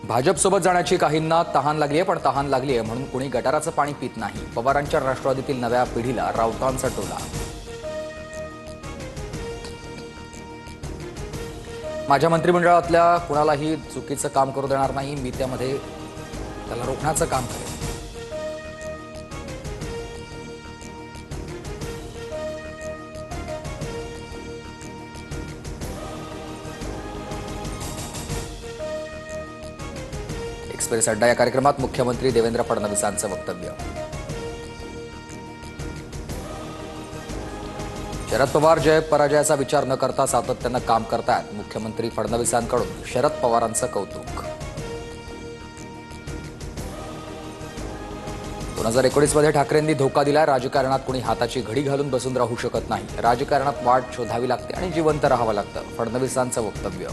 भाजपसोबत जाण्याची काहींना तहान लागली आहे, पण तहान लागली आहे म्हणून कुणी गटाराचं पाणी पित नाही. पवारांच्या राष्ट्रवादीतील नव्या पिढीला राऊतांचा टोला. माझ्या मंत्रिमंडळातल्या कुणालाही चुकीचं काम करू देणार नाही. मी त्याला रोखण्याचं काम करेन. एक्सप्रेस अड्डा या कार्यक्रमात मुख्यमंत्री देवेंद्र फडणवीसांचं वक्तव्य. शरद पवार जय पराजयाचा विचार न करता सातत्यानं काम करतायत. मुख्यमंत्री फडणवीसांकडून शरद पवारांचं कौतुक. 2019 ठाकरेंनी धोका दिलाय. राजकारणात कुणी हाताची घडी घालून बसून राहू शकत नाही. राजकारणात वाट शोधावी लागते आणि जिवंत राहावं लागतं. फडणवीसांचं वक्तव्य.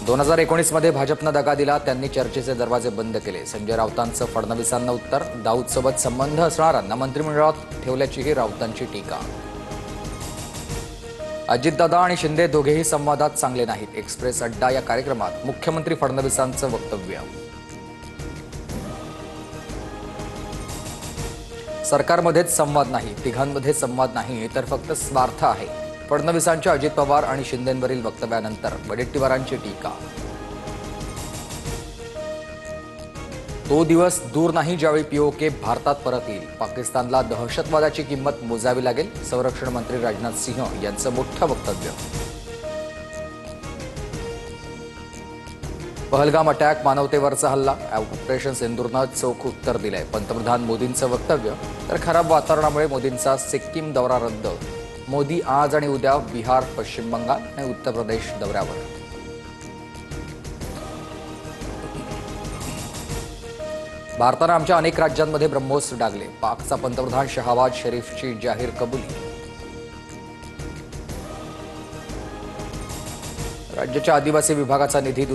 2019 भाजपनं दगा दिला. त्यांनी चर्चेचे दरवाजे बंद केले. संजय राऊतांचं फडणवीसांना उत्तर. दाऊदसोबत संबंध असणाऱ्यांना मंत्रिमंडळात ठेवल्याचीही राऊतांची टीका. अजितदादा आणि शिंदे दोघेही संवादात चांगले नाहीत. एक्सप्रेस अड्डा या कार्यक्रमात मुख्यमंत्री फडणवीसांचं वक्तव्य. सरकारमध्येच संवाद नाही, तिघांमध्ये संवाद नाही, तर फक्त स्वार्थ आहे. फडणवीसांच्या अजित पवार आणि शिंदेंवरील वक्तव्यानंतर वडेट्टीवारांची टीका. तो दिवस दूर नाही ज्यावेळी पीओके भारतात परत येईल. पाकिस्तानला दहशतवादाची किंमत मोजावी लागेल. संरक्षण मंत्री राजनाथ सिंह यांचं मोठं वक्तव्य. पहलगाम अटॅक मानवतेवरचा हल्ला. ऑपरेशन सिंदूरनं चोख उत्तर दिलंय. पंतप्रधान मोदींचं वक्तव्य. तर खराब वातावरणामुळे मोदींचा सिक्कीम दौरा रद्द. मोदी आज आणि उद्या बिहार, पश्चिम बंगाल आणि उत्तर प्रदेश दौऱ्यावर. भारतानं आमच्या अनेक राज्यांमध्ये ब्रह्मोस डागले. पाकचा पंतप्रधान शहबाज शरीफची जाहीर कबुली. राज्याच्या आदिवासी विभागाचा निधी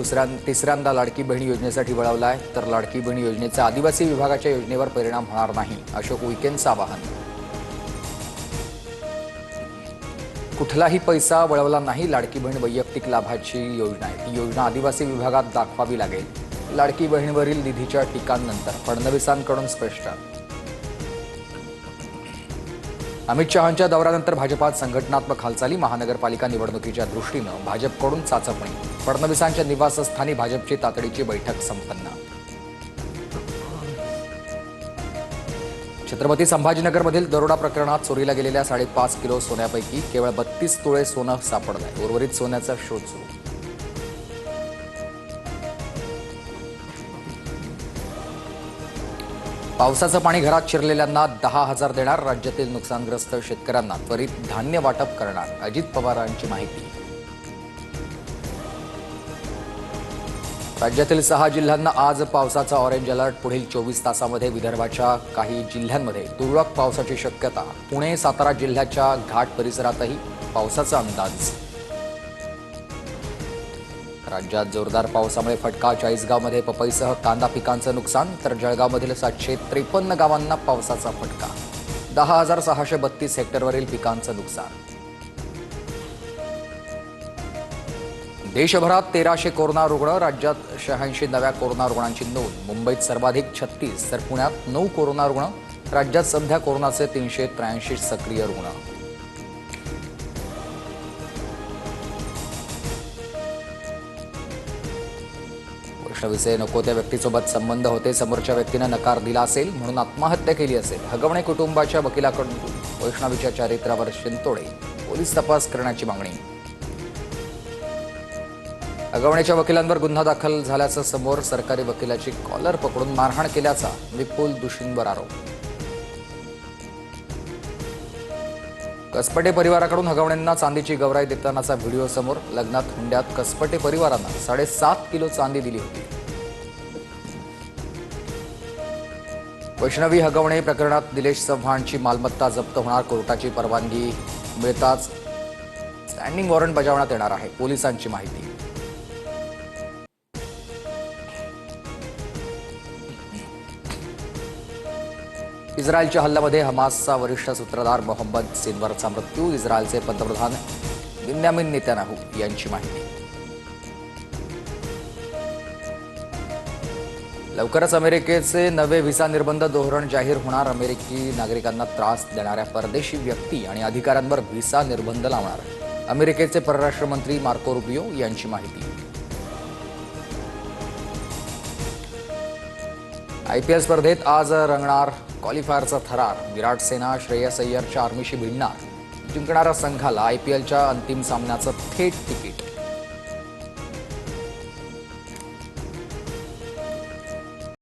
तिसऱ्यांदा लाडकी बहीण योजनेसाठी वळवलाय. तर लाडकी बहीण योजनेचा आदिवासी विभागाच्या योजनेवर परिणाम होणार नाही. अशोक उईकेंचं आवाहन. कुठलाही पैसा वळवला नाही. लाडकी बहीण वैयक्तिक लाभाची योजना आहे. ती योजना आदिवासी विभागात दाखवावी लागेल. लाडकी बहीणवरील निधीच्या टीकांनंतर फडणवीसांकडून स्पष्ट. अमित शहांच्या दौऱ्यानंतर भाजपात संघटनात्मक हालचाली. महानगरपालिका निवडणुकीच्या दृष्टीनं भाजपकडून चाचपणी. फडणवीसांच्या निवासस्थानी भाजपची तातडीची बैठक संपन्न. छत्रपती संभाजीनगरमधील दरोडा प्रकरणात चोरीला गेलेल्या 5.5 किलो सोन्यापैकी केवळ 32 तोळे सोनं सापडलंय. उर्वरित सोन्याचा शोध सुरू. पावसाचं पाणी घरात शिरलेल्यांना 10,000 देणार. राज्यातील नुकसानग्रस्त शेतकऱ्यांना त्वरित धान्य वाटप करणार. अजित पवारांची माहिती. राज्यातील 6 जिल्ह्यांना आज पावसाचा ऑरेंज अलर्ट. पुढील 24 तासामध्ये विदर्भाच्या काही जिल्ह्यांमध्ये तुरळक पावसाची शक्यता. पुणे, सातारा जिल्ह्याच्या घाट परिसरातही पावसाचा अंदाज. राज्यात जोरदार पावसामुळे फटका. चाळीसगावमध्ये पपईसह कांदा पिकांचं नुकसान. तर जळगावमधील 753 गावांना पावसाचा फटका. 10,632 हेक्टरवरील पिकांचं नुकसान. देशभरात 1300 कोरोना रुग्ण. राज्यात 86 नव्या कोरोना रुग्णांची नोंद. मुंबईत सर्वाधिक 36 तर पुण्यात 9 कोरोना रुग्ण. राज्यात सध्या कोरोनाचे 383 सक्रिय रुग्ण. वैष्णवीचे नको त्या व्यक्तीसोबत संबंध होते. समोरच्या व्यक्तीनं नकार दिला असेल म्हणून आत्महत्या केली असेल. हगवणे कुटुंबाच्या वकिलाकडून वैष्णवीच्या चारित्र्यावर शिंतोडे. पोलीस तपास करण्याची मागणी. हगवणेच्या वकिलांवर गुन्हा दाखल झाल्याचं समोर. सरकारी वकिलाची कॉलर पकडून मारहाण केल्याचा विपुल दुशींवर आरोप. कसपटे परिवाराकडून हगवणेंना चांदीची गवराई देतानाचा व्हिडिओ समोर. लग्नात हुंड्यात कसपटे परिवारानं 7.5 किलो चांदी दिली होती. वैष्णवी हगवणे प्रकरणात निलेश चव्हाणची मालमत्ता जप्त होणार. कोर्टाची परवानगी मिळताच स्टँडिंग वॉरंट बजावण्यात येणार आहे. पोलिसांची माहिती. इस्रायलच्या हल्ल्यामध्ये हमासचा वरिष्ठ सूत्रधार मोहम्मद सिनवरचा मृत्यू. इस्रायलचे पंतप्रधान बेंजामिन नेतान्याहू यांची माहिती. लवकरच अमेरिकेचे नवे व्हिसा निर्बंध धोरण जाहीर होणार. अमेरिकी नागरिकांना त्रास देणाऱ्या परदेशी व्यक्ती आणि अधिकाऱ्यांवर व्हिसा निर्बंध लावणार. अमेरिकेचे परराष्ट्र मंत्री मार्को रुबियो यांची माहिती. IPL स्पर्धेत आज रंगणार क्वालिफायरचा थरार. विराट सेना श्रेयस अय्यरच्या आर्मीशी भिडणार. जिंकणाऱ्या संघाला IPLच्या अंतिम सामन्याचं थेट तिकीट.